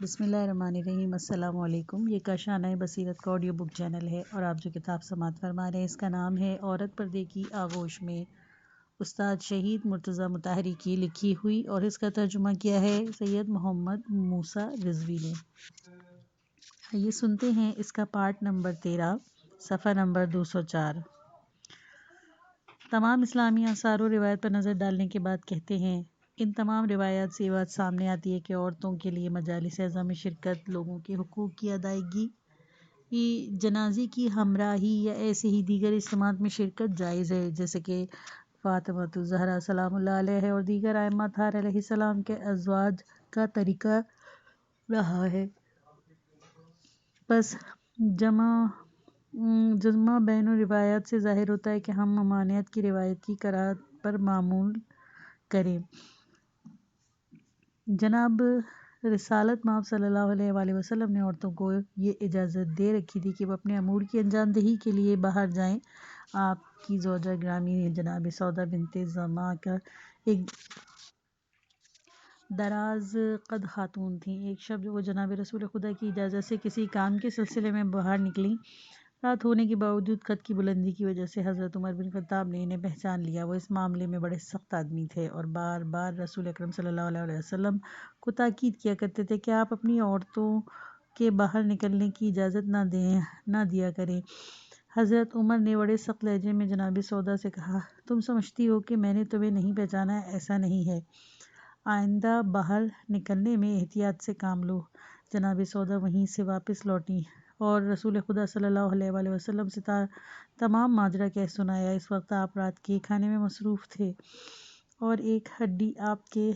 بسم اللہ الرحمن الرحیم۔ السلام علیکم۔ یہ کاشانہ بصیرت کا آڈیو بک چینل ہے اور آپ جو کتاب سماعت فرما رہے ہیں اس کا نام ہے عورت پردے کی آغوش میں، استاد شہید مرتضیٰ مطہری کی لکھی ہوئی، اور اس کا ترجمہ کیا ہے سید محمد موسیٰ رضوی نے۔ یہ سنتے ہیں اس کا پارٹ نمبر 13، صفحہ نمبر 204۔ تمام اسلامی آثار و روایت پر نظر ڈالنے کے بعد کہتے ہیں، ان تمام روایات سے یہ بات سامنے آتی ہے کہ عورتوں کے لیے مجالس اعظا میں شرکت، لوگوں کے حقوق کی ادائیگی، جنازے کی ہمراہی یا ایسے ہی دیگر اجتماعات میں شرکت جائز ہے، جیسے کہ فاطمہ الزہرا سلام اللہ علیہ اور دیگر ائمہ طاہر علیہ السلام کے ازواج کا طریقہ رہا ہے۔ بس جمع بین الروایات سے ظاہر ہوتا ہے کہ ہم ممانعت کی روایت کی کراہت پر معمول کریں۔ جناب رسالت مآب صلی اللہ علیہ وآلہ وسلم نے عورتوں کو یہ اجازت دے رکھی تھی کہ وہ اپنے امور کی انجام دہی کے لیے باہر جائیں۔ آپ کی زوجہ گرامی جناب سودا بنت زمعہ کا ایک دراز قد خاتون تھیں۔ ایک شب وہ جناب رسول خدا کی اجازت سے کسی کام کے سلسلے میں باہر نکلیں۔ رات ہونے کے باوجود قد کی بلندی کی وجہ سے حضرت عمر بن خطاب نے انہیں پہچان لیا۔ وہ اس معاملے میں بڑے سخت آدمی تھے اور بار بار رسول اکرم صلی اللہ علیہ وسلم کو تاکید کیا کرتے تھے کہ آپ اپنی عورتوں کے باہر نکلنے کی اجازت نہ دیا کریں۔ حضرت عمر نے بڑے سخت لہجے میں جناب سودا سے کہا، تم سمجھتی ہو کہ میں نے تمہیں نہیں پہچانا، ایسا نہیں ہے۔ آئندہ باہر نکلنے میں احتیاط سے کام لو۔ جناب سودا وہیں سے واپس لوٹیں اور رسول خدا صلی اللہ علیہ وآلہ وسلم سے تمام ماجرا کہہ سنایا۔ اس وقت آپ رات کے کھانے میں مصروف تھے اور ایک ہڈی آپ کے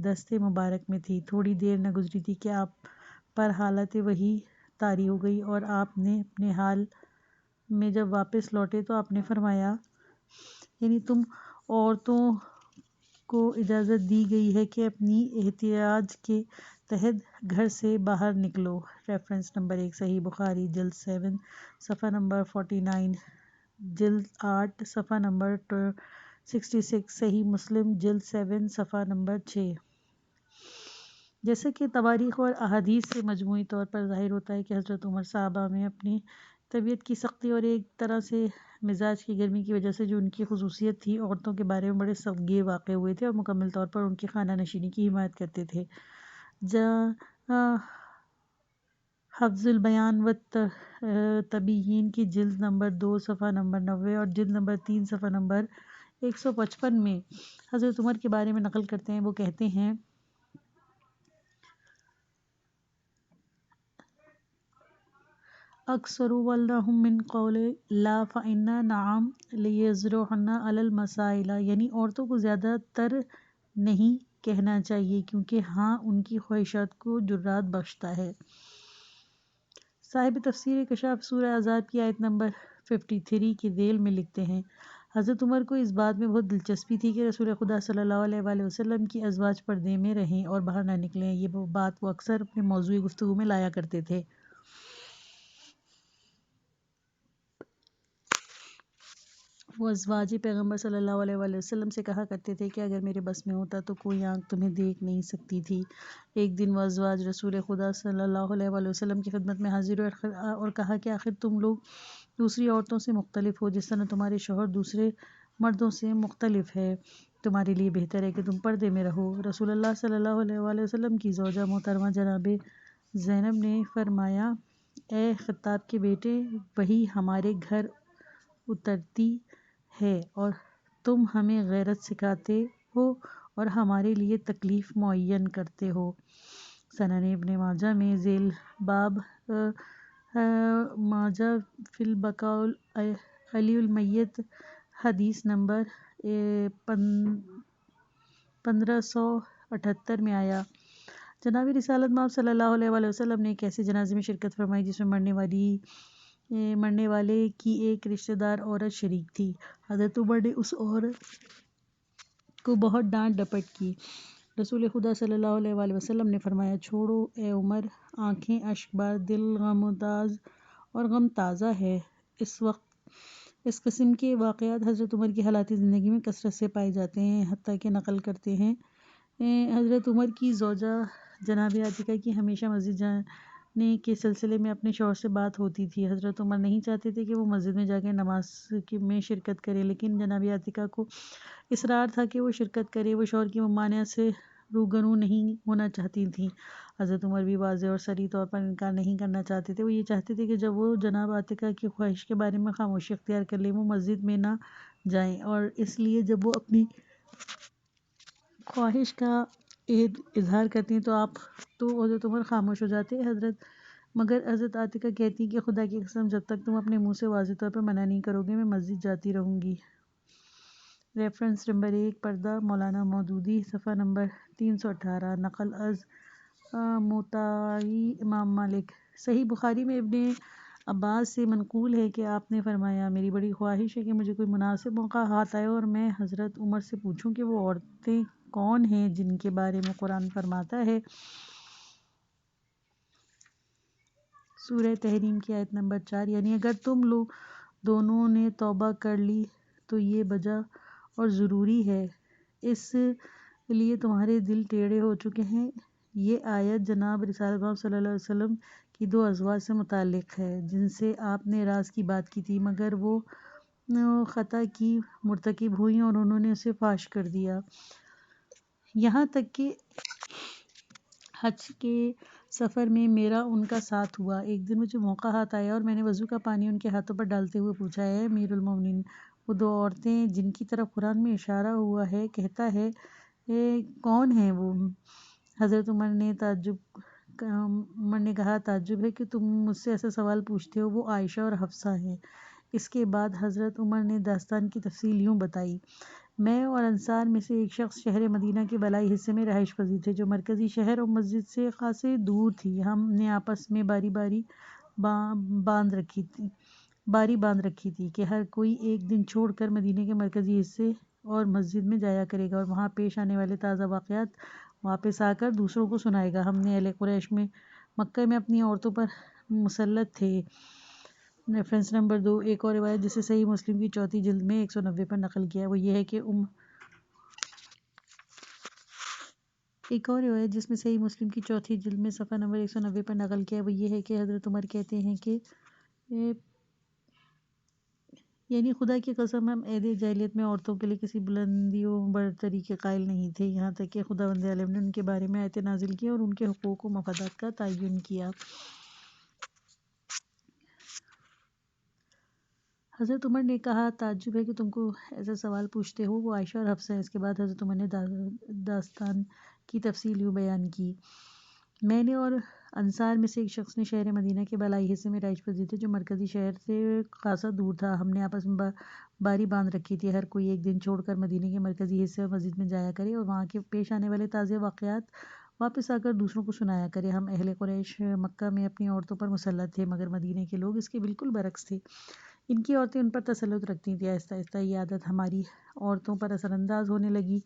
دست مبارک میں تھی۔ تھوڑی دیر نہ گزری تھی کہ آپ پر حالت وحی طاری ہو گئی اور آپ نے اپنے حال میں جب واپس لوٹے تو آپ نے فرمایا، یعنی تم عورتوں کو اجازت دی گئی ہے کہ اپنی احتیاج کے تحت گھر سے باہر نکلو۔ ریفرنس نمبر 1، صحیح بخاری جلد 7 صفحہ نمبر 49، جلد 8 صفحہ نمبر 66، صحیح مسلم جلد 7 صفحہ نمبر 6۔ جیسا کہ تواریخ اور احادیث سے مجموعی طور پر ظاہر ہوتا ہے کہ حضرت عمر صحابہ میں اپنی طبیعت کی سختی اور ایک طرح سے مزاج کی گرمی کی وجہ سے جو ان کی خصوصیت تھی، عورتوں کے بارے میں بڑے سخت گیر واقع ہوئے تھے اور مکمل طور پر ان کی خانہ نشینی کی حمایت کرتے تھے۔ حفظ البیان و تبیین کی جلد نمبر 2 صفحہ نمبر 90 اور جلد نمبر 3 صفحہ نمبر 155 میں حضرت عمر کے بارے میں نقل کرتے ہیں۔ وہ کہتے ہیں، اکثر ولدہم من قول لا فإن نعم لیزرعن علی المسائل، یعنی عورتوں کو زیادہ تر نہیں کہنا چاہیے کیونکہ ہاں ان کی خواہشات کو جرات بخشتا ہے۔ صاحب تفسیر کشاف سورہ احزاب کی آیت نمبر 53 کی ذیل میں لکھتے ہیں، حضرت عمر کو اس بات میں بہت دلچسپی تھی کہ رسول خدا صلی اللہ علیہ وآلہ وسلم کی ازواج پردے میں رہیں اور باہر نہ نکلیں۔ یہ بات وہ اکثر اپنے موضوع گفتگو میں لایا کرتے تھے۔ وہ ازواج پیغمبر صلی اللہ علیہ وآلہ وسلم سے کہا کرتے تھے کہ اگر میرے بس میں ہوتا تو کوئی آنکھ تمہیں دیکھ نہیں سکتی تھی۔ ایک دن وہ ازواج رسول خدا صلی اللہ علیہ وآلہ وسلم کی خدمت میں حاضر ہوئے اور کہا کہ آخر تم لوگ دوسری عورتوں سے مختلف ہو جس طرح تمہارے شوہر دوسرے مردوں سے مختلف ہے۔ تمہارے لیے بہتر ہے کہ تم پردے میں رہو۔ رسول اللہ صلی اللہ علیہ وآلہ وسلم کی زوجہ محترمہ جناب زینب نے فرمایا، اے خطاب کے بیٹے، وحی ہمارے گھر اترتی ہے اور تم ہمیں غیرت سکھاتے ہو اور ہمارے لیے تکلیف معین کرتے ہو۔ سنن ابن ماجہ میں ذیل باب ماجہ فی البکاء علی المیت حدیث نمبر 1578 میں آیا، جناب رسالت مآب صلی اللہ علیہ وآلہ وسلم نے ایک ایسے جنازے میں شرکت فرمائی جس میں مرنے والے کی ایک رشتہ دار عورت شریک تھی۔ حضرت عمر نے اس عورت کو بہت ڈانٹ ڈپٹ کی۔ رسول خدا صلی اللہ علیہ وآلہ وسلم نے فرمایا، چھوڑو اے عمر، آنکھیں اشک بار، دل غمداز اور غم تازہ ہے۔ اس وقت اس قسم کے واقعات حضرت عمر کی حالات زندگی میں کثرت سے پائے جاتے ہیں، حتیٰ کہ نقل کرتے ہیں حضرت عمر کی زوجہ جناب عاتکہ کی ہمیشہ مسجد جانے کے سلسلے میں اپنے شوہر سے بات ہوتی تھی۔ حضرت عمر نہیں چاہتے تھے کہ وہ مسجد میں جا کے نماز میں شرکت کرے، لیکن جناب عاتکہ کو اصرار تھا کہ وہ شرکت کرے۔ وہ شوہر کی ممانعت سے روگنو نہیں ہونا چاہتی تھیں۔ حضرت عمر بھی واضح اور صریح طور پر انکار نہیں کرنا چاہتے تھے۔ وہ یہ چاہتے تھے کہ جب وہ جناب عاتکہ کی خواہش کے بارے میں خاموشی اختیار کر لیں، وہ مسجد میں نہ جائیں، اور اس لیے جب وہ اپنی خواہش کا اظہار کرتی تو حضرت عمر خاموش ہو جاتے۔ مگر حضرت عاتکہ کہتی کہ خدا کی قسم جب تک تم اپنے منہ سے واضح طور پر منع نہیں کرو گے میں مسجد جاتی رہوں گی۔ ریفرنس نمبر 1 پردہ مولانا مودودی صفحہ نمبر 318 نقل از موطئ امام مالک۔ صحیح بخاری میں ابن عباس سے منقول ہے کہ آپ نے فرمایا، میری بڑی خواہش ہے کہ مجھے کوئی مناسب موقع ہاتھ آئے اور میں حضرت عمر سے پوچھوں کہ وہ عورتیں کون ہیں جن کے بارے میں قرآن فرماتا ہے۔ سورہ تحریم کی آیت نمبر 4، یعنی اگر تم لوگ دونوں نے توبہ کر لی تو یہ بجا اور ضروری ہے، اس لیے تمہارے دل ٹیڑھے ہو چکے ہیں۔ یہ آیت جناب رسالت محمد صلی اللہ علیہ وسلم کی 2 ازواج سے متعلق ہے جن سے آپ نے راز کی بات کی تھی، مگر وہ خطا کی مرتکب ہوئیں اور انہوں نے اسے فاش کر دیا۔ یہاں تک کہ حج کے سفر میں میرا ان کا ساتھ ہوا۔ ایک دن مجھے موقع ہاتھ آیا اور میں نے وضو کا پانی ان کے ہاتھوں پر ڈالتے ہوئے پوچھا، اے امیر المومنین، وہ 2 عورتیں جن کی طرف قرآن میں اشارہ ہوا ہے کہتا ہے کون ہیں وہ؟ حضرت عمر نے کہا، تعجب ہے کہ تم مجھ سے ایسا سوال پوچھتے ہو، وہ عائشہ اور حفصہ ہیں۔ اس کے بعد حضرت عمر نے داستان کی تفصیل یوں بتائی، میں اور انصار میں سے ایک شخص شہر مدینہ کے بالائی حصے میں رہائش پذیر تھے جو مرکزی شہر اور مسجد سے خاصے دور تھی۔ ہم نے آپس میں باری باندھ رکھی تھی کہ ہر کوئی ایک دن چھوڑ کر مدینہ کے مرکزی حصے اور مسجد میں جایا کرے گا اور وہاں پیش آنے والے تازہ واقعات واپس آ کر دوسروں کو سنائے گا۔ ہم نے اہل قریش میں مکہ میں اپنی عورتوں پر مسلط تھے۔ ریفرنس نمبر 2 ایک اور روایت جسے صحیح مسلم کی 4 جلد میں 190 پر نقل کیا وہ یہ ہے کہ ایک اور روایت جس میں صحیح مسلم کی 4 جلد میں صفحہ نمبر 190 پر نقل کیا وہ یہ ہے کہ حضرت عمر کہتے ہیں کہ یعنی خدا کی قسم ہم عہد جاہلیت میں عورتوں کے لیے کسی بلندی و برتری کے قائل نہیں تھے، یہاں تک کہ خداوند عالم نے ان کے بارے میں آیتیں نازل کی اور ان کے حقوق و مفادات کا تعین کیا۔ حضرت عمر نے کہا، تعجب ہے کہ تم کو ایسا سوال پوچھتے ہو، وہ عائشہ اور حفصہ ہیں۔ اس کے بعد حضرت عمر نے داستان کی تفصیل یوں بیان کی، میں نے اور انصار میں سے ایک شخص نے شہر مدینہ کے بالائی حصے میں رہائش پذیر تھے جو مرکزی شہر سے خاصا دور تھا۔ ہم نے آپس میں باری باندھ رکھی تھی ہر کوئی ایک دن چھوڑ کر مدینہ کے مرکزی حصے اور مسجد میں جایا کرے اور وہاں کے پیش آنے والے تازے واقعات واپس آ کر دوسروں کو سنایا کرے۔ ہم اہل قریش مکہ میں اپنی عورتوں پر مسلط تھے، مگر مدینہ کے لوگ اس کے بالکل برعکس تھے، ان کی عورتیں ان پر تسلط رکھتی تھیں۔ آہستہ آہستہ یہ عادت ہماری عورتوں پر اثر انداز ہونے لگی۔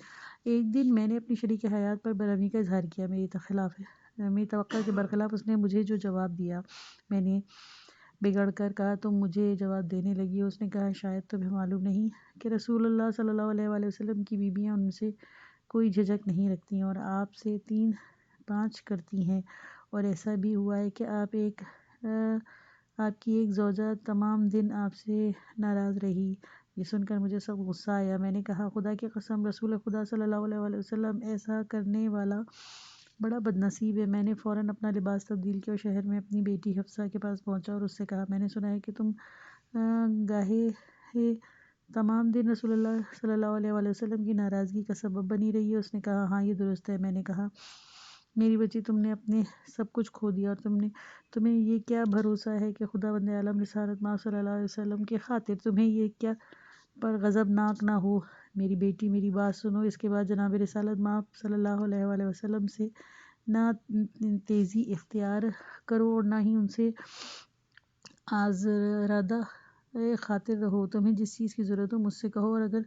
ایک دن میں نے اپنی شریک حیات پر برہمی کا اظہار کیا، میری توقع کے برخلاف اس نے مجھے جو جواب دیا، میں نے بگڑ کر کہا، تم مجھے جواب دینے لگی ہو؟ اس نے کہا، شاید تمہیں معلوم نہیں کہ رسول اللہ صلی اللہ علیہ وآلہ وسلم کی بیویاں ان سے کوئی جھجک نہیں رکھتیں اور آپ سے 3-5 کرتی ہیں، اور ایسا بھی ہوا ہے کہ آپ کی ایک زوجہ تمام دن آپ سے ناراض رہی۔ یہ سن کر مجھے سخت غصہ آیا۔ میں نے کہا، خدا کی قسم رسول خدا صلی اللہ علیہ وآلہ وسلم ایسا کرنے والا بڑا بدنصیب ہے۔ میں نے فوراً اپنا لباس تبدیل کیا اور شہر میں اپنی بیٹی حفصہ کے پاس پہنچا اور اس سے کہا، میں نے سنا ہے کہ تم گاہے تمام دن رسول اللہ صلی اللہ علیہ وآلہ وسلم کی ناراضگی کا سبب بنی رہی ہے۔ اس نے کہا، ہاں یہ درست ہے۔ میں نے کہا، میری بچی، تم نے اپنے سب کچھ کھو دیا اور تمہیں یہ کیا بھروسہ ہے کہ خداوند عالم رسالت محمد صلی اللہ علیہ وسلم کی خاطر تمہیں یہ کیا پر غضبناک نہ ہو؟ میری بیٹی، میری بات سنو۔ اس کے بعد جناب رسالت محمد صلی اللہ علیہ وآلہ وسلم سے نہ تیزی اختیار کرو اور نہ ہی ان سے آزردہ خاطر رہو۔ تمہیں جس چیز کی ضرورت ہو مجھ سے کہو، اور اگر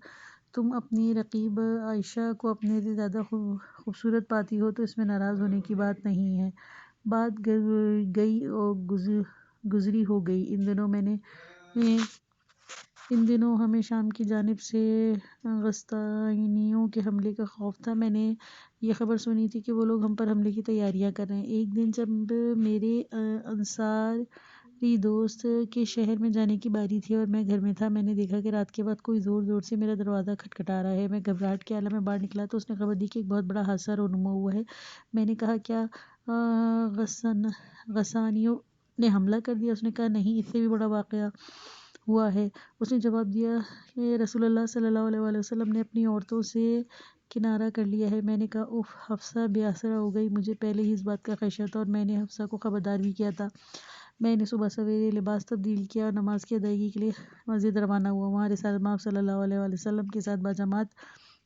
تم اپنی رقیب عائشہ کو اپنے سے زیادہ خوبصورت پاتی ہو تو اس میں ناراض ہونے کی بات نہیں ہے۔ بات گئی اور گزری ہو گئی۔ ان دنوں میں نے ان دنوں ہمیں شام کی جانب سے غسطینیوں کے حملے کا خوف تھا۔ میں نے یہ خبر سنی تھی کہ وہ لوگ ہم پر حملے کی تیاریاں کر رہے ہیں۔ ایک دن جب میرے انصاری دوست کے شہر میں جانے کی باری تھی اور میں گھر میں تھا، میں نے دیکھا کہ رات کے وقت کوئی زور زور سے میرا دروازہ کھٹکھٹا رہا ہے۔ میں گھبراہٹ کے عالم میں باہر نکلا تو اس نے خبر دی کہ ایک بہت بڑا حادثہ رونما ہوا ہے۔ میں نے کہا کیا غسانیوں نے حملہ کر دیا؟ اس نے کہا نہیں، اس سے بھی بڑا واقعہ ہوا ہے۔ اس نے جواب دیا کہ رسول اللہ صلی اللہ علیہ وسلم نے اپنی عورتوں سے کنارہ کر لیا ہے۔ میں نے کہا اوف! حفصہ بے آسرا ہو گئی۔ مجھے پہلے ہی اس بات کا خدشہ تھا اور میں نے حفصہ کو خبردار بھی کیا تھا۔ میں نے صبح سویرے لباس تبدیل کیا اور نماز کی ادائیگی کے لیے مسجد روانہ ہوا۔ وہاں رسالت مآب صلی اللہ علیہ وسلم کے ساتھ باجماعت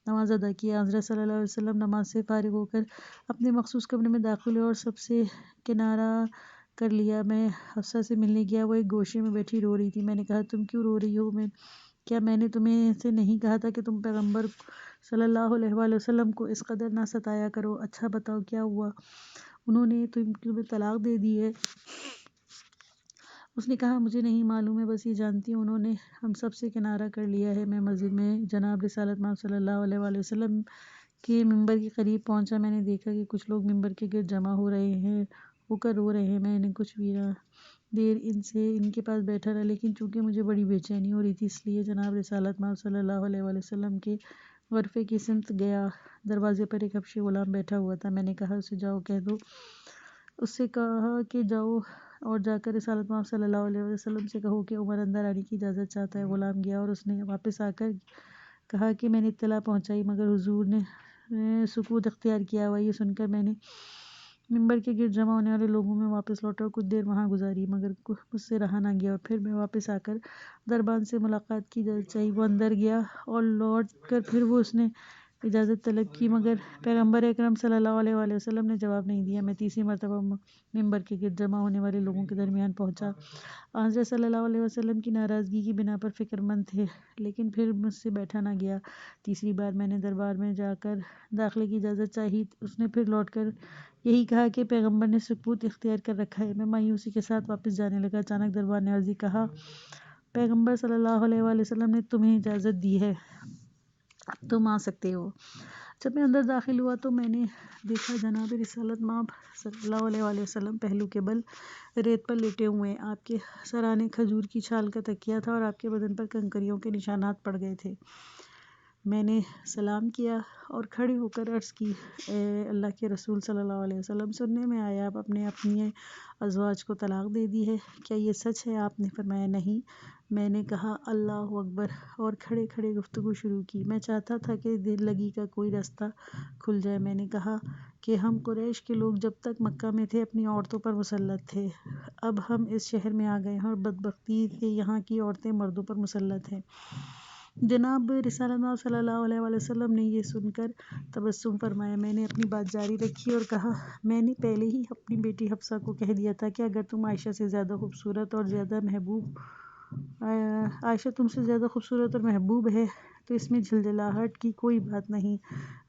نماز ادا کی۔ حضرت صلی اللہ علیہ وسلم نماز سے فارغ ہو کر اپنے مخصوص کمرے میں داخل ہوئے اور سب سے کنارہ کر لیا۔ میں حفصہ سے ملنے گیا، وہ ایک گوشے میں بیٹھی رو رہی تھی۔ میں نے کہا تم کیوں رو رہی ہو؟ کیا میں نے تمہیں سے نہیں کہا تھا کہ تم پیغمبر صلی اللہ علیہ وآلہ وسلم کو اس قدر نہ ستایا کرو؟ اچھا بتاؤ کیا ہوا؟ انہوں نے تمہیں طلاق دے دی ہے؟ اس نے کہا مجھے نہیں معلوم، میں بس یہ جانتی ہوں انہوں نے ہم سب سے کنارہ کر لیا ہے۔ میں مسجد میں جناب رسالت مآب صلی اللہ علیہ وآلہ وسلم کے ممبر کے قریب پہنچا۔ میں نے دیکھا کہ کچھ لوگ ممبر کے گرد جمع ہو کر رو رہے ہیں۔ میں نے کچھ دیر ان کے پاس بیٹھا رہا، لیکن چونکہ مجھے بڑی بے چینی ہو رہی تھی اس لیے جناب رسالت مآب صلی اللہ علیہ وآلہ وسلم کے غرفے کی سمت گیا۔ دروازے پر ایک حبشی غلام بیٹھا ہوا تھا۔ میں نے کہا اسے جاؤ کہہ دو، اس سے کہا کہ جاؤ اور جا کر رسالت مآب صلی اللہ علیہ وسلم سے کہو کہ عمر اندر آنے کی اجازت چاہتا ہے۔ غلام گیا اور اس نے واپس آ کر کہا کہ میں نے اطلاع پہنچائی مگر حضور نے سکوت اختیار کیا ہوا۔ یہ سن کر میں نے ممبر کے گرد جمع ہونے والے لوگوں میں واپس لوٹا اور کچھ دیر وہاں گزاری مگر مجھ سے رہا نہ گیا اور پھر میں واپس آ کر دربان سے ملاقات کی اجازت چاہی۔ وہ اندر گیا اور لوٹ کر پھر اس نے اجازت طلب کی مگر پیغمبر اکرم صلی اللہ علیہ وآلہ وسلم نے جواب نہیں دیا۔ میں تیسری مرتبہ ممبر کے گرد جمع ہونے والے لوگوں کے درمیان پہنچا۔ حضرت صلی اللہ علیہ وسلم کی ناراضگی کی بنا پر فکر مند تھے، لیکن پھر مجھ سے بیٹھا نہ گیا۔ تیسری بار میں نے دربار میں جا کر داخلے کی اجازت چاہی، اس نے پھر لوٹ کر یہی کہا کہ پیغمبر نے سکوت اختیار کر رکھا ہے۔ میں مایوسی کے ساتھ واپس جانے لگا۔ اچانک دربار نے عرضی کہا پیغمبر صلی اللہ علیہ وآلہ وسلم نے تمہیں اجازت دی ہے، اب تم آ سکتے ہو۔ جب میں اندر داخل ہوا تو میں نے دیکھا جناب رسالت مآب صلی اللہ علیہ وآلہ وسلم پہلو کے بل ریت پر لیٹے ہوئے ہیں۔ آپ کے سرانے کھجور کی چھال کا تکیہ تھا اور آپ کے بدن پر کنکریوں کے نشانات پڑ گئے تھے۔ میں نے سلام کیا اور کھڑے ہو کر عرض کی اے اللہ کے رسول صلی اللہ علیہ وسلم، سننے میں آیا آپ نے اپنی ازواج کو طلاق دے دی ہے، کیا یہ سچ ہے؟ آپ نے فرمایا نہیں۔ میں نے کہا اللہ اکبر اور کھڑے کھڑے گفتگو شروع کی۔ میں چاہتا تھا کہ دل لگی کا کوئی رستہ کھل جائے۔ میں نے کہا کہ ہم قریش کے لوگ جب تک مکہ میں تھے اپنی عورتوں پر مسلط تھے، اب ہم اس شہر میں آ گئے ہیں اور بدبختی سے یہاں کی عورتیں مردوں پر مسلط ہیں۔ جناب رسالت مآب صلی اللہ علیہ وآلہ وسلم نے یہ سن کر تبسم فرمایا۔ میں نے اپنی بات جاری رکھی اور کہا میں نے پہلے ہی اپنی بیٹی حفصہ کو کہہ دیا تھا کہ اگر تم عائشہ سے زیادہ خوبصورت اور محبوب ہے تو اس میں جھلجھلاہٹ کی کوئی بات نہیں۔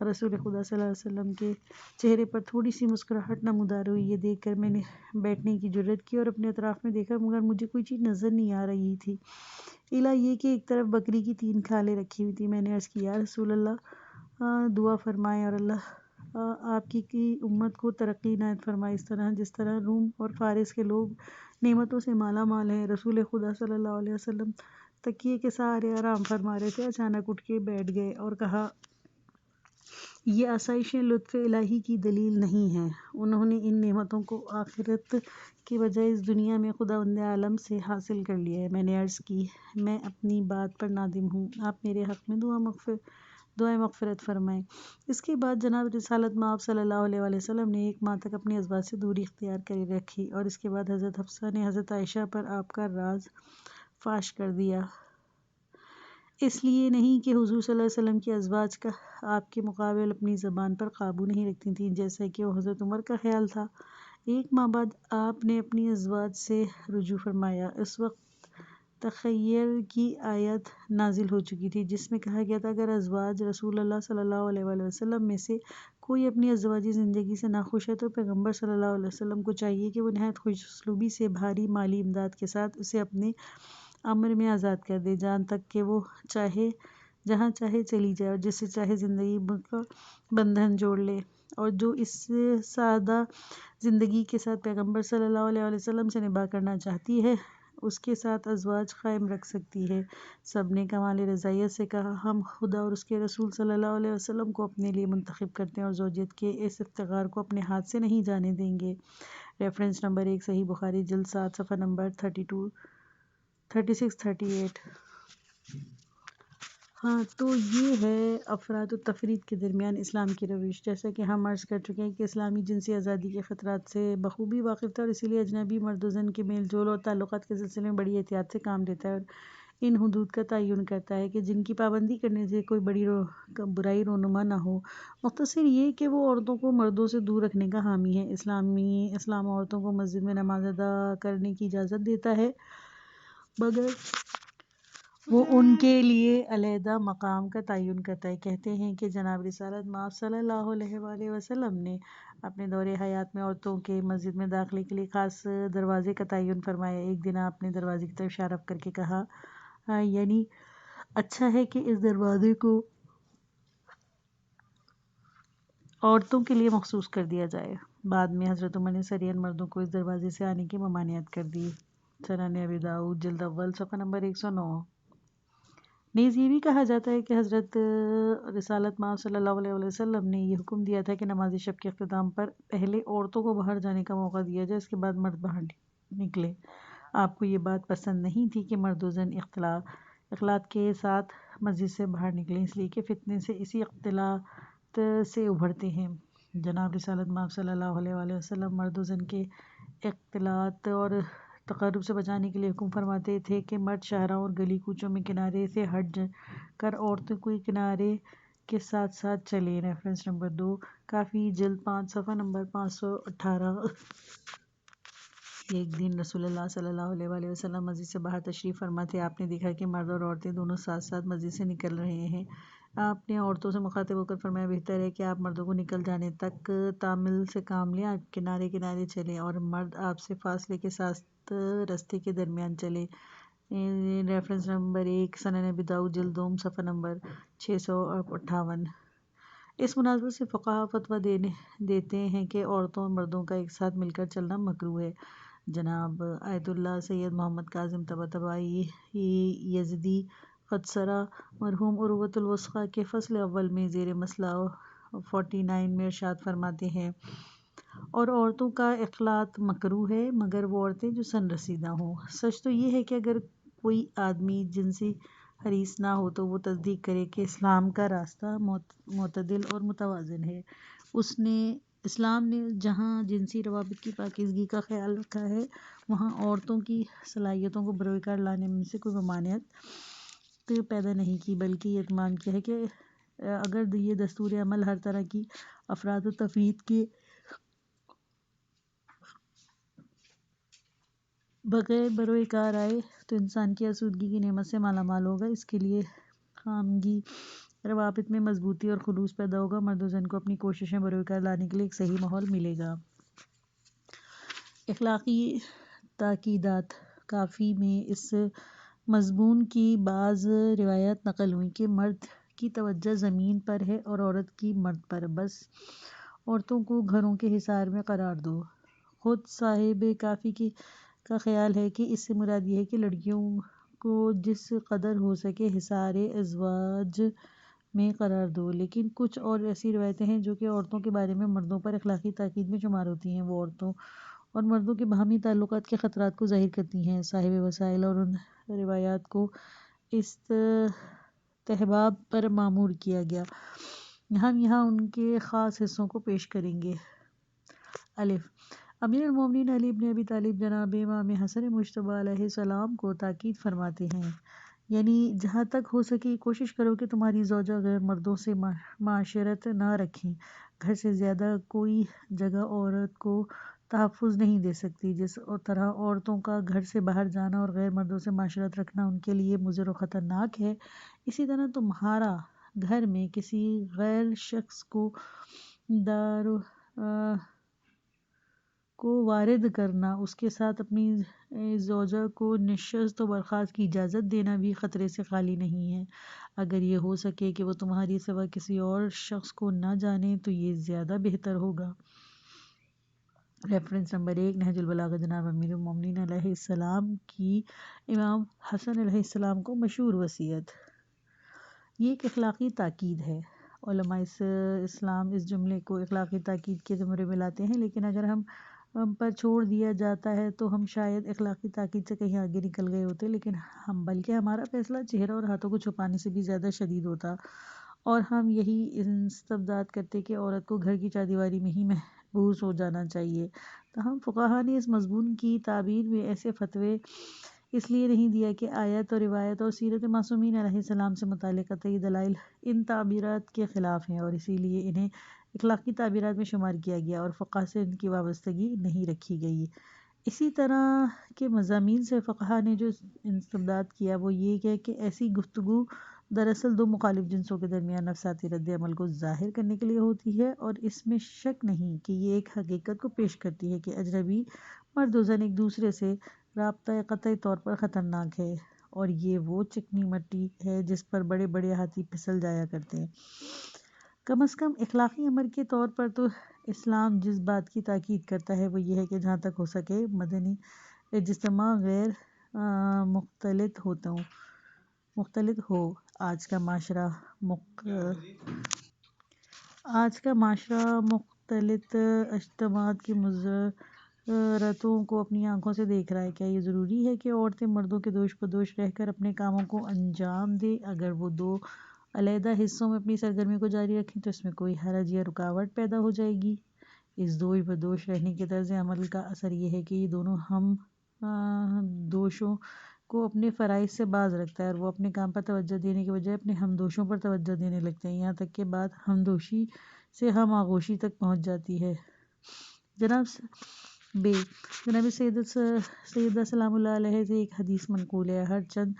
رسول خدا صلی اللہ علیہ وسلم کے چہرے پر تھوڑی سی مسکراہٹ نمودار ہوئی۔ یہ دیکھ کر میں نے بیٹھنے کی جرأت کی اور اپنے اطراف میں دیکھا مگر مجھے کوئی چیز نظر نہیں آ رہی تھی، الا یہ کہ ایک طرف بکری کی 3 کھالیں رکھی ہوئی تھیں۔ میں نے عرض کی یا رسول اللہ دعا فرمائیں اور اللہ آپ کی امت کو ترقی عنایت فرمائے جس طرح روم اور فارس کے لوگ نعمتوں سے مالا مال ہیں۔ رسول خدا صلی اللہ علیہ وسلم تکیے کے سہارے آرام فرما رہے تھے، اچانک اٹھ کے بیٹھ گئے اور کہا یہ آسائشیں لطف الہی کی دلیل نہیں ہیں، انہوں نے ان نعمتوں کو آخرت کے بجائے اس دنیا میں خداوند عالم سے حاصل کر لیا ہے۔ میں نے عرض کی میں اپنی بات پر نادم ہوں، آپ میرے حق میں دعائے مغفرت فرمائیں۔ اس کے بعد جناب رسالت مآب صلی اللہ علیہ وآلہ وسلم نے 1 ماہ تک اپنی ازواج سے دوری اختیار کر رکھی اور اس کے بعد حضرت حفصہ نے حضرت عائشہ پر آپ کا راز فاش کر دیا۔ اس لیے نہیں کہ حضور صلی اللہ علیہ وسلم کی ازواج آپ کے مقابل اپنی زبان پر قابو نہیں رکھتی تھیں جیسا کہ وہ حضرت عمر کا خیال تھا۔ 1 ماہ بعد آپ نے اپنی ازواج سے رجوع فرمایا۔ اس وقت تخیر کی آیت نازل ہو چکی تھی جس میں کہا گیا تھا اگر ازواج رسول اللہ صلی اللہ علیہ وآلہ وسلم میں سے کوئی اپنی ازواجی زندگی سے ناخوش ہے تو پیغمبر صلی اللہ علیہ وسلم کو چاہیے کہ وہ نہایت خوش اسلوبی سے بھاری مالی امداد کے ساتھ اسے اپنے امر میں آزاد کر دے، جہاں تک کہ وہ چاہے جہاں چاہے چلی جائے اور جس سے چاہے زندگی کا بندھن جوڑ لے، اور جو اس سادہ زندگی کے ساتھ پیغمبر صلی اللہ علیہ وسلم سے نباہ کرنا چاہتی ہے اس کے ساتھ ازواج قائم رکھ سکتی ہے۔ سب نے کمال رضائیت سے کہا، ہم خدا اور اس کے رسول صلی اللہ علیہ وسلم کو اپنے لیے منتخب کرتے ہیں اور زوجیت کے اس افتخار کو اپنے ہاتھ سے نہیں جانے دیں گے۔ ریفرنس نمبر 1 صحیح بخاری جلد 7 صفحہ نمبر 32 36 38۔ ہاں تو یہ ہے افراد و تفرید کے درمیان اسلام کی روش۔ جیسا کہ ہم عرض کر چکے ہیں کہ اسلامی جنسی آزادی کے خطرات سے بخوبی واقف تھا اور اسی لیے اجنبی مرد و زن کے میل جول اور تعلقات کے سلسلے میں بڑی احتیاط سے کام لیتا ہے اور ان حدود کا تعین کرتا ہے کہ جن کی پابندی کرنے سے کوئی بڑی برائی رونما نہ ہو۔ مختصر یہ کہ وہ عورتوں کو مردوں سے دور رکھنے کا حامی ہے۔ اسلام عورتوں کو مسجد میں نماز ادا کرنے کی اجازت دیتا ہے، مگر وہ ان کے لیے علیحدہ مقام کا تعین کرتا ہے۔ کہتے ہیں کہ جناب رسالت مآب صلی اللہ علیہ وآلہ وسلم نے اپنے دور حیات میں عورتوں کے مسجد میں داخلے کے لیے خاص دروازے کا تعین فرمایا۔ ایک دن آپ نے دروازے کی طرف اشارہ کر کے کہا، یعنی اچھا ہے کہ اس دروازے کو عورتوں کے لیے مخصوص کر دیا جائے۔ بعد میں حضرت عمر نے سریعاً مردوں کو اس دروازے سے آنے کی ممانعت کر دی۔ سنن ابی داؤد جلد اول صفحہ نمبر 109۔ نیز یہ بھی کہا جاتا ہے کہ حضرت رسالت مآب صلی اللہ علیہ وسلم نے یہ حکم دیا تھا کہ نماز شب کے اختتام پر پہلے عورتوں کو باہر جانے کا موقع دیا جائے، اس کے بعد مرد باہر نکلے۔ آپ کو یہ بات پسند نہیں تھی کہ مرد و زن اختلاط کے ساتھ مسجد سے باہر نکلیں، اس لیے کہ فتنے سے اسی اختلاط سے ابھرتے ہیں۔ جناب رسالت مآب صلی اللہ علیہ وآلہ وسلم مرد و زن کے اختلاط اور تقرب سے بچانے کے لیے حکم فرماتے تھے کہ مرد شاہراہوں اور گلی کوچوں میں کنارے سے ہٹ کر عورتوں کو کنارے کے ساتھ ساتھ چلیں۔ ریفرنس نمبر 2 کافی جلد 5 صفحہ نمبر 518۔ ایک دن رسول اللہ صلی اللہ علیہ وآلہ وسلم مسجد سے باہر تشریف فرما تھے۔ آپ نے دیکھا کہ مرد اور عورتیں دونوں ساتھ ساتھ مسجد سے نکل رہے ہیں۔ آپ نے عورتوں سے مخاطب ہو کر فرمایا، بہتر ہے کہ آپ مردوں کو نکل جانے تک تعمل سے کام لیں، آپ کنارے کنارے چلیں اور مرد آپ سے فاصلے کے ساتھ رستے کے درمیان چلے۔ ریفرنس نمبر 1 سنن ابی داؤد جلد دوم صفحہ نمبر 658۔ اس مناسبت سے فقہا فتویٰ دیتے ہیں کہ عورتوں اور مردوں کا ایک ساتھ مل کر چلنا مکروہ ہے۔ جناب آیت اللہ سید محمد کاظم طباطبائی یزدی قدسرہ مرحوم عروۃ الوثقیٰ کے فصل اول میں زیر مسئلہ 49 میں ارشاد فرماتے ہیں، اور عورتوں کا اختلاط مکروہ ہے مگر وہ عورتیں جو سن رسیدہ ہوں۔ سچ تو یہ ہے کہ اگر کوئی آدمی جنسی حریص نہ ہو تو وہ تصدیق کرے کہ اسلام کا راستہ معتدل اور متوازن ہے۔ اسلام نے جہاں جنسی روابط کی پاکیزگی کا خیال رکھا ہے، وہاں عورتوں کی صلاحیتوں کو بروئے کار لانے میں سے کوئی ممانعت پیدا نہیں کی، بلکہ یہ اہتمام کیا ہے کہ اگر یہ دستور عمل ہر طرح کی افراد و تفرید کے بغیر بروئے کار آئے تو انسان کی آسودگی کی نعمت سے مالا مال ہوگا۔ اس کے لیے خانگی روابط میں مضبوطی اور خلوص پیدا ہوگا، مرد و زن کو اپنی کوششیں بروئے کار لانے کے لیے ایک صحیح ماحول ملے گا۔ اخلاقی تاکیدات کافی میں اس مضمون کی بعض روایات نقل ہوئیں کہ مرد کی توجہ زمین پر ہے اور عورت کی مرد پر، بس عورتوں کو گھروں کے حصار میں قرار دو۔ خود صاحب کافی کا خیال ہے کہ اس سے مراد یہ ہے کہ لڑکیوں کو جس قدر ہو سکے حصار ازواج میں قرار دو، لیکن کچھ اور ایسی روایتیں ہیں جو کہ عورتوں کے بارے میں مردوں پر اخلاقی تاکید میں شمار ہوتی ہیں۔ وہ عورتوں اور مردوں کے باہمی تعلقات کے خطرات کو ظاہر کرتی ہیں۔ صاحب وسائل اور ان روایات کو استحباب پر معمور کیا گیا۔ ہم یہاں ان کے خاص حصوں کو پیش کریں گے۔ الف امیر المومنین علی بن ابی طالب جناب امام حسن مجتبی علیہ السلام کو تاکید فرماتے ہیں، یعنی جہاں تک ہو سکے کوشش کرو کہ تمہاری زوجہ غیر مردوں سے معاشرت نہ رکھیں۔ گھر سے زیادہ کوئی جگہ عورت کو تحفظ نہیں دے سکتی، جس طرح عورتوں کا گھر سے باہر جانا اور غیر مردوں سے معاشرت رکھنا ان کے لیے مضر و خطرناک ہے، اسی طرح تمہارا گھر میں کسی غیر شخص کو کو وارد کرنا، اس کے ساتھ اپنی زوجہ کو نشست و برخاست کی اجازت دینا بھی خطرے سے خالی نہیں ہے۔ اگر یہ ہو سکے کہ وہ تمہاری سوا کسی اور شخص کو نہ جانے تو یہ زیادہ بہتر ہوگا۔ ریفرنس نمبر 1، نہج البلاغہ، جناب امیر المومنین علیہ السلام کی امام حسن علیہ السلام کو مشہور وصیت۔ یہ ایک اخلاقی تاکید ہے۔ علماء اسلام اس جملے کو اخلاقی تاکید کے زمرے میں لاتے ہیں، لیکن اگر ہم پر چھوڑ دیا جاتا ہے تو ہم شاید اخلاقی تاکید سے کہیں آگے نکل گئے ہوتے، لیکن بلکہ ہمارا فیصلہ چہرہ اور ہاتھوں کو چھپانے سے بھی زیادہ شدید ہوتا، اور ہم یہی استبداد کرتے کہ عورت کو گھر کی چاردیواری میں ہی محبوس ہو جانا چاہیے۔ تاہم فقہا نے اس مضمون کی تعبیر میں ایسے فتوے اس لیے نہیں دیا کہ آیت اور روایت اور سیرت معصومین علیہ السلام سے متعلق قطعی دلائل ان تعبیرات کے خلاف ہیں، اور اسی لیے انہیں اخلاقی تعبیرات میں شمار کیا گیا اور فقہ سے ان کی وابستگی نہیں رکھی گئی۔ اسی طرح کے مضامین سے فقہا نے جو استبداد کیا وہ یہ ہے کہ ایسی گفتگو دراصل دو مخالف جنسوں کے درمیان نفسیاتی رد عمل کو ظاہر کرنے کے لیے ہوتی ہے، اور اس میں شک نہیں کہ یہ ایک حقیقت کو پیش کرتی ہے کہ اجنبی مرد و زن ایک دوسرے سے رابطہ قطعی طور پر خطرناک ہے، اور یہ وہ چکنی مٹی ہے جس پر بڑے بڑے ہاتھی پھسل جایا کرتے ہیں۔ کم از کم اخلاقی امر کے طور پر تو اسلام جس بات کی تاکید کرتا ہے وہ یہ ہے کہ جہاں تک ہو سکے مدنی اجتماع غیر مختلط ہو۔ آج کا معاشرہ مختلط اجتماعات کی مضرتوں کو اپنی آنکھوں سے دیکھ رہا ہے۔ کیا یہ ضروری ہے کہ عورتیں مردوں کے دوش بدوش رہ کر اپنے کاموں کو انجام دیں؟ اگر وہ دو علیحدہ حصوں میں اپنی سرگرمی کو جاری رکھیں تو اس میں کوئی حرج یا رکاوٹ پیدا ہو جائے گی؟ اس دوش بدوش رہنے کے طرز عمل کا اثر یہ ہے کہ یہ دونوں ہم دوشوں کو اپنے فرائض سے باز رکھتا ہے، اور وہ اپنے کام پر توجہ دینے کے بجائے اپنے ہم دوشوں پر توجہ دینے لگتے ہیں، یہاں تک کہ بات ہم دوشی سے ہم آغوشی تک پہنچ جاتی ہے۔ جناب سیدہ سلام اللہ علیہ سے ایک حدیث منقول ہے۔ ہر چند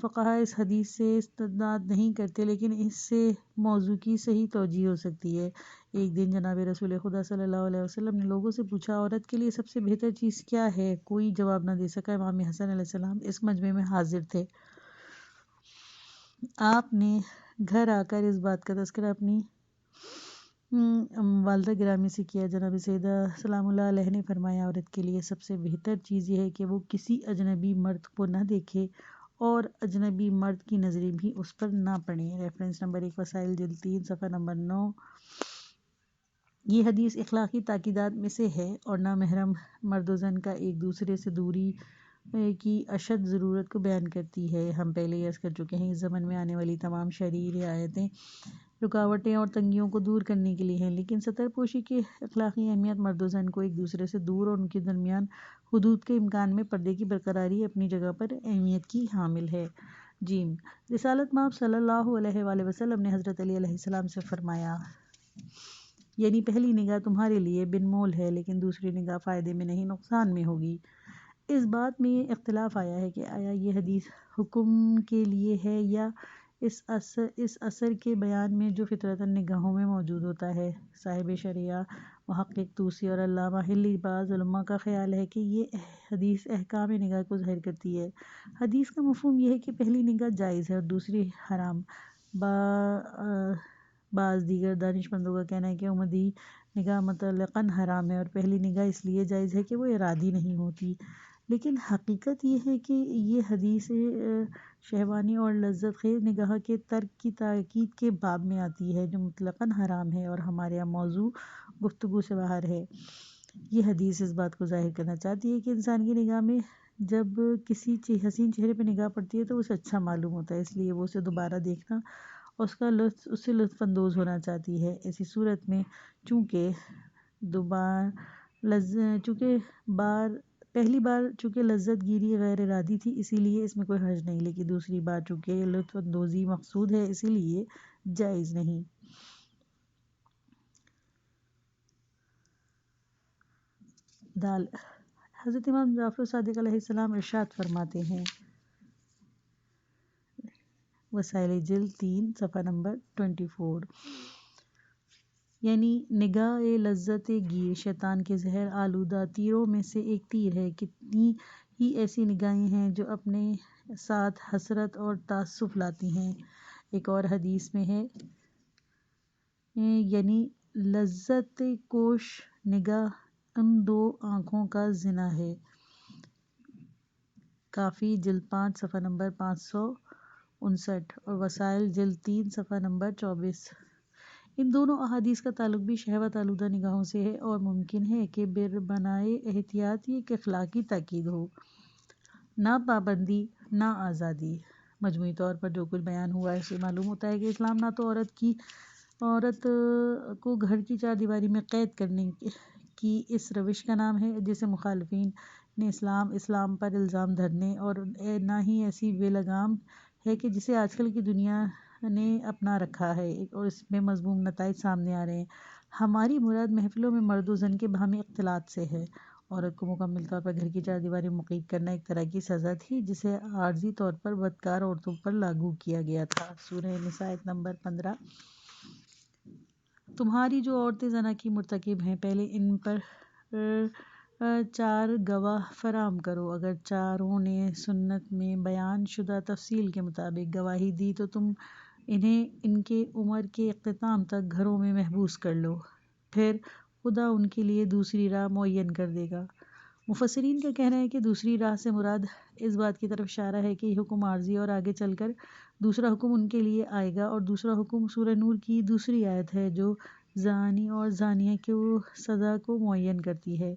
فقہا اس حدیث سے استدلال نہیں کرتے، لیکن اس سے موضوع کی صحیح توجیہ ہو سکتی ہے۔ ایک دن جناب رسول خدا صلی اللہ علیہ وسلم نے لوگوں سے پوچھا، عورت کے لیے سب سے بہتر چیز کیا ہے؟ کوئی جواب نہ دے سکا۔ امام حسن علیہ السلام اس مجمع میں حاضر تھے۔ آپ نے گھر آ کر اس بات کا تذکرہ اپنی والدہ گرامی سے کیا۔ جناب سیدہ سلام اللہ علیہ نے فرمایا، عورت کے لیے سب سے بہتر چیز یہ ہے کہ وہ کسی اجنبی مرد کو نہ دیکھے اور اجنبی مرد کی نظریں بھی اس پر نہ پڑیں۔ ریفرنس نمبر 1، وسائل جلد 3، صفحہ نمبر 9۔ یہ حدیث اخلاقی تاکیدات میں سے ہے اور نامحرم مرد و زن کا ایک دوسرے سے دوری کی اشد ضرورت کو بیان کرتی ہے۔ ہم پہلے ہی عرض کر چکے ہیں، اس زمن میں آنے والی تمام شرعی رعایتیں رکاوٹیں اور تنگیوں کو دور کرنے کے لیے ہیں، لیکن ستر پوشی کی اخلاقی اہمیت مرد و زن کو ایک دوسرے سے دور اور ان کے درمیان حدود کے امکان میں پردے کی برقراری اپنی جگہ پر اہمیت کی حامل ہے۔ رسالت مآب صلی اللہ علیہ وآلہ وسلم نے حضرت علی علیہ السلام سے فرمایا، یعنی پہلی نگاہ تمہارے لیے بن مول ہے، لیکن دوسری نگاہ فائدے میں نہیں نقصان میں ہوگی۔ اس بات میں یہ اختلاف آیا ہے کہ آیا یہ حدیث حکم کے لیے ہے یا اس اثر کے بیان میں جو فطرتاً نگاہوں میں موجود ہوتا ہے۔ صاحب شریعہ محقق طوسی اور علامہ حلی بعض علماء کا خیال ہے کہ یہ حدیث احکام نگاہ کو ظاہر کرتی ہے۔ حدیث کا مفہوم یہ ہے کہ پہلی نگاہ جائز ہے اور دوسری حرام۔ بعض دیگر دانشمندوں کا کہنا ہے کہ عمدی نگاہ مطلقاً حرام ہے اور پہلی نگاہ اس لیے جائز ہے کہ وہ ارادی نہیں ہوتی، لیکن حقیقت یہ ہے کہ یہ حدیث شہوانی اور لذت خیز نگاہ کے ترک کی تاکید کے باب میں آتی ہے، جو مطلقاً حرام ہے اور ہمارے یہاں موضوع گفتگو سے باہر ہے۔ یہ حدیث اس بات کو ظاہر کرنا چاہتی ہے کہ انسان کی نگاہ میں جب کسی حسین چہرے پہ نگاہ پڑتی ہے تو اسے اچھا معلوم ہوتا ہے، اس لیے وہ اسے دوبارہ دیکھنا اور اس سے لطف اندوز ہونا چاہتی ہے۔ ایسی صورت میں چونکہ پہلی بار چونکہ لذت گیری غیر ارادی تھی اسی لیے اس میں کوئی حرج نہیں، لیکن دوسری بار چونکہ لطف اندوزی مقصود ہے اسی لیے جائز نہیں۔ حضرت امام جعفر صادق علیہ السلام ارشاد فرماتے ہیں، وسائل جلد 3، صفحہ نمبر 24، یعنی نگاہ لذت گیر شیطان کے زہر آلودہ تیروں میں سے ایک تیر ہے۔ کتنی ہی ایسی نگاہیں ہیں جو اپنے ساتھ حسرت اور تعسف لاتی ہیں۔ ایک اور حدیث میں ہے یعنی لذت کوش نگاہ ان دو آنکھوں کا زنا ہے۔ کافی جلد 5 صفحہ نمبر 559 اور وسائل جلد 3 صفحہ نمبر 24۔ ان دونوں احادیث کا تعلق بھی شہوت آلودہ نگاہوں سے ہے اور ممکن ہے کہ بنائے احتیاط یہ ایک اخلاقی تاکید ہو، نہ پابندی نہ آزادی۔ مجموعی طور پر جو کچھ بیان ہوا ہے اس سے معلوم ہوتا ہے کہ اسلام نہ تو عورت کو گھر کی چار دیواری میں قید کرنے کی اس روش کا نام ہے جسے مخالفین نے اسلام پر الزام دھرنے، اور نہ ہی ایسی بے لگام ہے کہ جسے آج کل کی دنیا نے اپنا رکھا ہے اور اس میں مذموم نتائج سامنے آ رہے ہیں۔ ہماری مراد محفلوں میں مرد و زن کے باہمی اختلاط سے ہے۔ عورت کو مکمل طور پر گھر کی چار دیواری میں مقید کرنا ایک طرح کی سزا تھی جسے عارضی طور پر بدکار عورتوں پر لاگو کیا گیا تھا۔ سورہ نساء آیت نمبر 15۔ تمہاری جو عورتیں زنا کی مرتکب ہیں پہلے ان پر 4 گواہ فراہم کرو، اگر چاروں نے سنت میں بیان شدہ تفصیل کے مطابق گواہی دی تو تم انہیں ان کے عمر کے اختتام تک گھروں میں محبوس کر لو، پھر خدا ان کے لیے دوسری راہ معین کر دے گا۔ مفسرین کا کہنا ہے کہ دوسری راہ سے مراد اس بات کی طرف اشارہ ہے کہ یہ حکم عارضی اور آگے چل کر دوسرا حکم ان کے لیے آئے گا، اور دوسرا حکم سورہ نور کی دوسری آیت ہے جو زانی اور زانیہ کو سزا کو معین کرتی ہے۔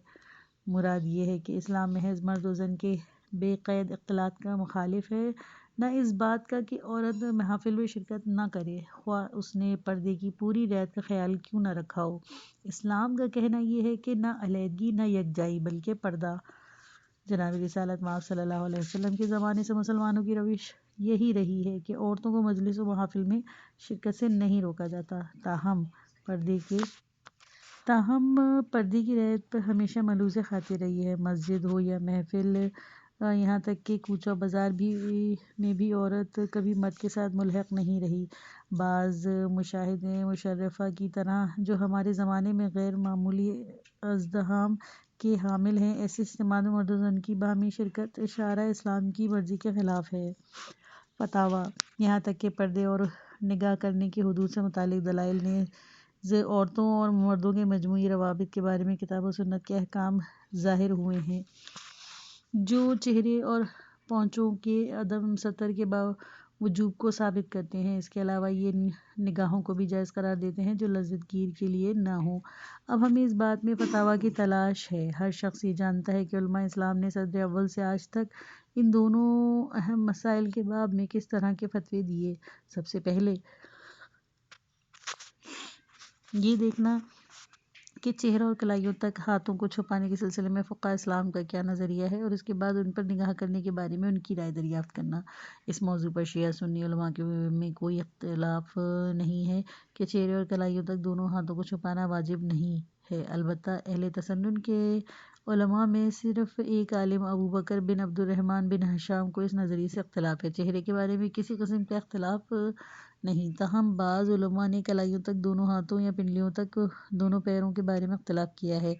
مراد یہ ہے کہ اسلام محض مرد و زن کے بے قید اختلاط کا مخالف ہے، نہ اس بات کا کہ عورت محافل میں شرکت نہ کرے خواہ اس نے پردے کی پوری رعایت کا خیال کیوں نہ رکھا ہو۔ اسلام کا کہنا یہ ہے کہ نہ علیحدگی نہ یکجائی بلکہ پردہ۔ جناب رسالت مآب صلی اللہ علیہ وسلم کے زمانے سے مسلمانوں کی روش یہی رہی ہے کہ عورتوں کو مجلس و محافل میں شرکت سے نہیں روکا جاتا، تاہم پردے کی رعایت پر ہمیشہ ملحوظ خاطر رہی ہے۔ مسجد ہو یا محفل، یہاں تک کہ کوچہ بازار میں بھی عورت کبھی مرد کے ساتھ ملحق نہیں رہی۔ بعض مشاہد مشرفہ کی طرح جو ہمارے زمانے میں غیر معمولی ازدحام کے حامل ہیں، ایسے اجتماع میں مرد و زن کی باہمی شرکت شرع اسلام کی مرضی کے خلاف ہے۔ فتاویٰ، یہاں تک کہ پردے اور نگاہ کرنے کی حدود سے متعلق دلائل نیز عورتوں اور مردوں کے مجموعی روابط کے بارے میں کتاب و سنت کے احکام ظاہر ہوئے ہیں جو چہرے اور پونچھوں کے عدم ستر کے وجوب کو ثابت کرتے ہیں۔ اس کے علاوہ یہ نگاہوں کو بھی جائز قرار دیتے ہیں جو لذت گیر کے لیے نہ ہوں۔ اب ہمیں اس بات میں فتاویٰ کی تلاش ہے۔ ہر شخص یہ جانتا ہے کہ علماء اسلام نے صدر اول سے آج تک ان دونوں اہم مسائل کے باب میں کس طرح کے فتوے دیے۔ سب سے پہلے یہ دیکھنا کہ چہرہ اور کلائیوں تک ہاتھوں کو چھپانے کے سلسلے میں فقہاء اسلام کا کیا نظریہ ہے، اور اس کے بعد ان پر نگاہ کرنے کے بارے میں ان کی رائے دریافت کرنا۔ اس موضوع پر شیعہ سنی علماء میں کوئی اختلاف نہیں ہے کہ چہرے اور کلائیوں تک دونوں ہاتھوں کو چھپانا واجب نہیں ہے۔ البتہ اہل تسنن کے علماء میں صرف ایک عالم ابو بکر بن عبد الرحمن بن ہشام کو اس نظریے سے اختلاف ہے۔ چہرے کے بارے میں کسی قسم کا اختلاف نہیں، تاہم بعض علماء نے کلائیوں تک دونوں ہاتھوں یا پنڈلیوں تک دونوں پیروں کے بارے میں اختلاف کیا ہے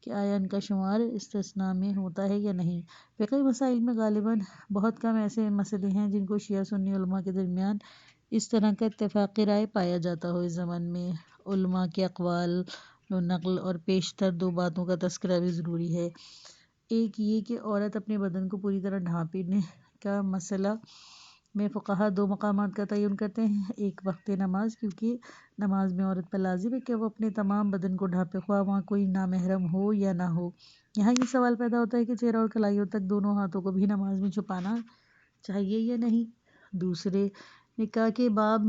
کہ آیا ان کا شمار استثناء میں ہوتا ہے یا نہیں۔ فقہی مسائل میں غالباً بہت کم ایسے مسئلے ہیں جن کو شیعہ سنی علماء کے درمیان اس طرح کا اتفاق رائے پایا جاتا ہو۔ اس ضمن میں علماء کے اقوال و نقل اور پیشتر 2 باتوں کا تذکرہ بھی ضروری ہے۔ ایک یہ کہ عورت اپنے بدن کو پوری طرح ڈھانپنے کا مسئلہ میں فقہاء 2 مقامات کا تعین کرتے ہیں۔ ایک وقت نماز، کیونکہ نماز میں عورت پر لازم ہے کہ وہ اپنے تمام بدن کو ڈھانپے خواہ وہاں کوئی نامحرم ہو یا نہ ہو۔ یہاں یہ سوال پیدا ہوتا ہے کہ چہرہ اور کلائیوں تک دونوں ہاتھوں کو بھی نماز میں چھپانا چاہیے یا نہیں۔ دوسرے، نکاح کے باب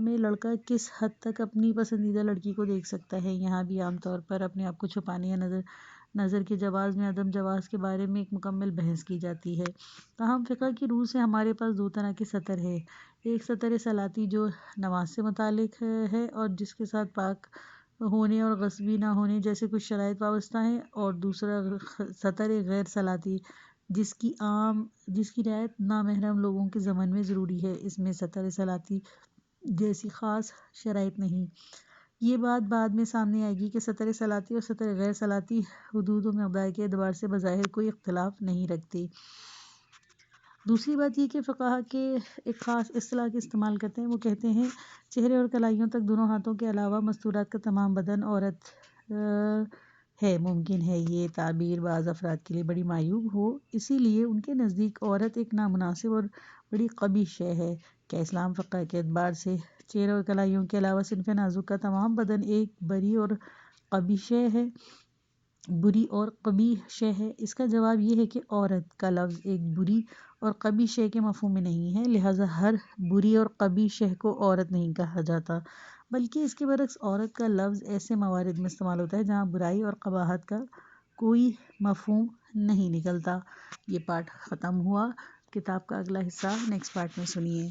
میں لڑکا کس حد تک اپنی پسندیدہ لڑکی کو دیکھ سکتا ہے۔ یہاں بھی عام طور پر اپنے آپ کو چھپانے یا نظر کے جواز میں عدم جواز کے بارے میں ایک مکمل بحث کی جاتی ہے۔ تاہم فقہ کی روح سے ہمارے پاس 2 طرح کے سطر ہے، ایک سطر صلاتی جو نماز سے متعلق ہے اور جس کے ساتھ پاک ہونے اور غصبی نہ ہونے جیسے کچھ شرائط وابستہ ہیں، اور دوسرا سطر غیر صلاتی جس کی رعایت نامحرم لوگوں کے ضمن میں ضروری ہے۔ اس میں سطر صلاتی جیسی خاص شرائط نہیں۔ یہ بات بعد میں سامنے آئے گی کہ سطر صلاتی اور سطر غیر صلاتی حدود و مقدار کے اعتبار سے بظاہر کوئی اختلاف نہیں رکھتی۔ دوسری بات یہ کہ فقہا کے ایک خاص اصطلاح کے استعمال کرتے ہیں، وہ کہتے ہیں چہرے اور کلائیوں تک دونوں ہاتھوں کے علاوہ مستورات کا تمام بدن عورت ہے۔ ممکن ہے یہ تعبیر بعض افراد کے لیے بڑی معیوب ہو، اسی لیے ان کے نزدیک عورت ایک نامناسب اور بڑی قبیح شے ہے۔ کیا اسلام فقہ کے اعتبار سے چہرے اور کلائیوں کے علاوہ صنف نازک کا تمام بدن ایک بری اور قبیح شے ہے؟ بری اور قبیح شے ہے؟ اس کا جواب یہ ہے کہ عورت کا لفظ ایک بری اور قبیح شے کے مفہوم میں نہیں ہے، لہٰذا ہر بری اور قبیح شے کو عورت نہیں کہا جاتا، بلکہ اس کے برعکس عورت کا لفظ ایسے موارد میں استعمال ہوتا ہے جہاں برائی اور قباحت کا کوئی مفہوم نہیں نکلتا۔ یہ پارٹ ختم ہوا۔ کتاب کا اگلا حصہ نیکسٹ پارٹ میں سنیے۔